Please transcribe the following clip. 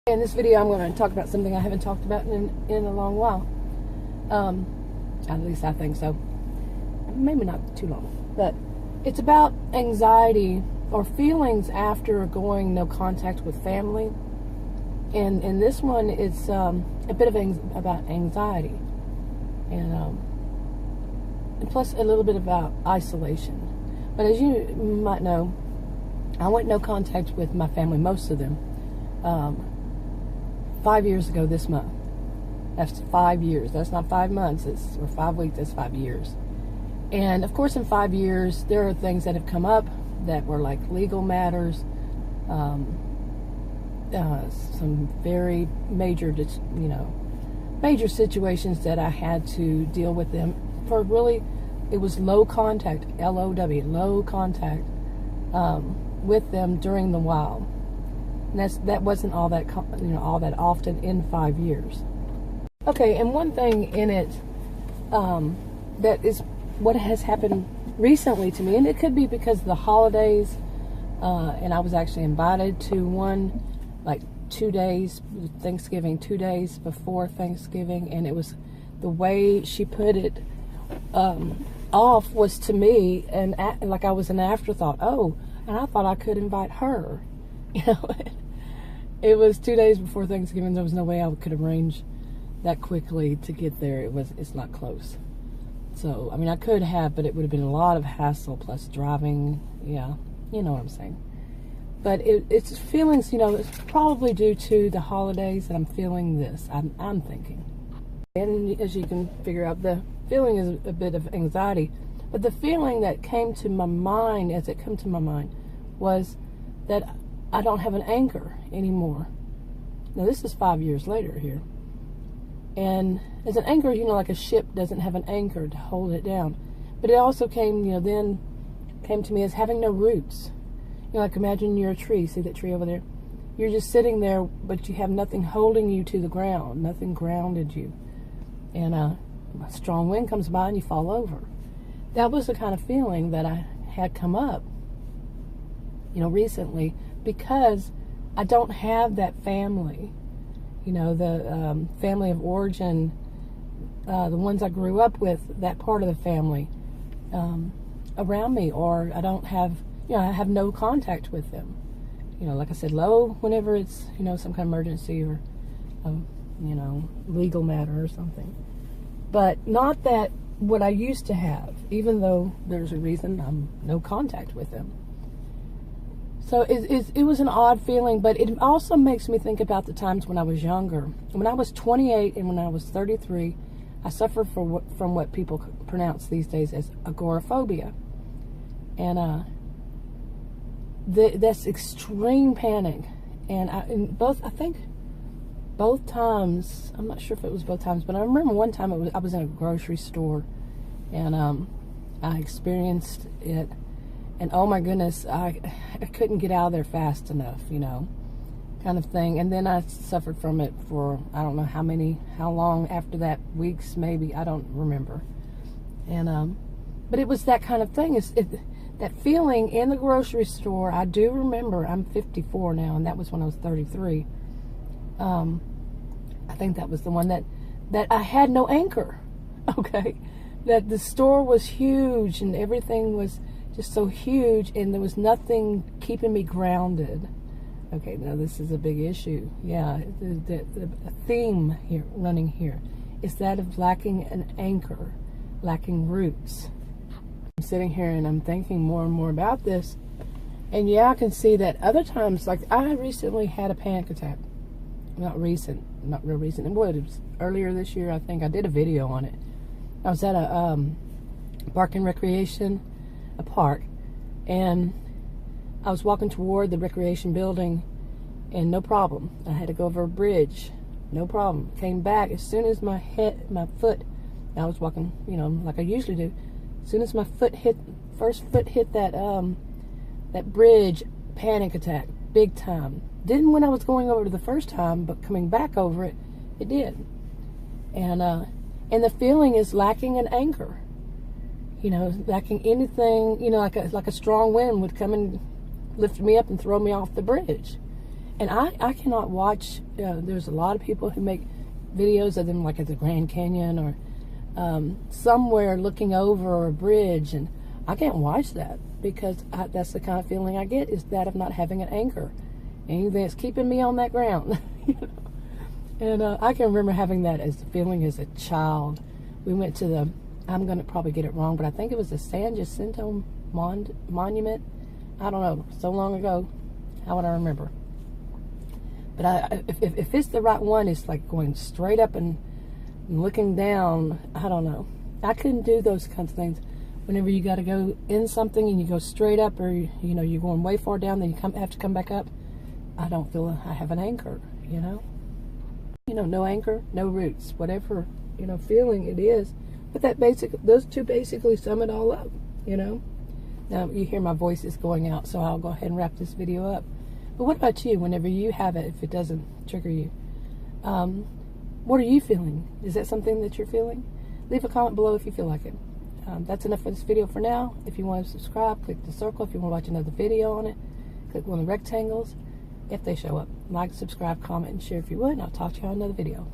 In this video, I'm going to talk about something I haven't talked about in a long while. At least I think so. Maybe not too long. But it's about anxiety or feelings after going no contact with family. And this one is a bit of about anxiety. And plus a little bit about isolation. But as you might know, I went no contact with my family, most of them. 5 years ago this month. That's 5 years. That's not 5 months. Or 5 weeks. That's 5 years. And of course, in 5 years, there are things that have come up that were like legal matters, some very major, major situations that I had to deal with them for. Really, it was low contact, LOW, low contact with them during the while. And that wasn't all that all that often in 5 years. Okay, and one thing in it that is what has happened recently to me, and it could be because of the holidays, and I was actually invited to one like 2 days, Thanksgiving, 2 days before Thanksgiving, and it was the way she put it off was to me, and like I was an afterthought. Oh, and I thought I could invite her. It was 2 days before Thanksgiving. There was no way I could arrange that quickly to get there. It's not close. So, I mean, I could have, but it would have been a lot of hassle plus driving. Yeah, you know what I'm saying. But it's feelings, it's probably due to the holidays that I'm feeling this. I'm thinking. And as you can figure out, the feeling is a bit of anxiety. But the feeling that came to my mind, as it came to my mind, was that I don't have an anchor anymore. Now, this is 5 years later here. And as an anchor, like a ship doesn't have an anchor to hold it down. But it also came, then came to me as having no roots. Like imagine you're a tree. See that tree over there? You're just sitting there, but you have nothing holding you to the ground. Nothing grounded you. And a strong wind comes by and you fall over. That was the kind of feeling that I had come up, recently, because I don't have that family, the family of origin, the ones I grew up with, that part of the family around me, or I don't have, I have no contact with them. Like I said, low whenever it's, some kind of emergency or, legal matter or something. But not that what I used to have, even though there's a reason I'm no contact with them. So it was an odd feeling, but it also makes me think about the times when I was younger. When I was 28 and when I was 33, I suffered from what people pronounce these days as agoraphobia. And that's extreme panic. And I think both times, I'm not sure if it was both times, but I remember one time I was in a grocery store, and I experienced it. And oh my goodness, I couldn't get out of there fast enough, kind of thing. And then I suffered from it for, I don't know how long after that, weeks maybe, I don't remember. And, but it was that kind of thing. That feeling in the grocery store, I do remember. I'm 54 now, and that was when I was 33. I think that was the one that I had no anchor, okay? That the store was huge and everything was just so huge, and there was nothing keeping me grounded. Okay, now this is a big issue. Yeah, the theme here, running here, is that of lacking an anchor, lacking roots. I'm sitting here and I'm thinking more and more about this, and yeah, I can see that other times, like I recently had a panic attack. Not real recent. It was earlier this year, I think. I did a video on it. I was at a park and recreation, a park, and I was walking toward the recreation building, and no problem. I had to go over a bridge, no problem. Came back as soon as my foot, I was walking, like I usually do. As soon as my first foot hit that bridge, panic attack, big time. Didn't when I was going over it the first time, but coming back over it, it did. And the feeling is lacking an anchor. Lacking anything, like a strong wind would come and lift me up and throw me off the bridge. And I cannot watch, there's a lot of people who make videos of them like at the Grand Canyon or somewhere looking over a bridge, and I can't watch that because that's the kind of feeling I get, is that of not having an anchor. Anything that's keeping me on that ground. You know? And I can remember having that as the feeling as a child. We went to the, I'm going to probably get it wrong, but I think it was the San Jacinto Monument. I don't know, so long ago. How would I remember? But if it's the right one, it's like going straight up and looking down. I don't know. I couldn't do those kinds of things. Whenever you got to go in something and you go straight up, or you know you're going way far down, then you have to come back up. I don't feel I have an anchor. You know, no anchor, no roots. Whatever feeling it is. But those two basically sum it all up. You know. Now you hear my voice is going out, so I'll go ahead and wrap this video up. But what about you? Whenever you have it, if it doesn't trigger you, what are you feeling? Is that something that you're feeling? Leave a comment below if you feel like it. That's enough for this video for now. If you want to subscribe, click the circle. If you want to watch another video on it, click one of the rectangles if they show up. Like, subscribe, comment, and share if you would. And I'll talk to you on another video.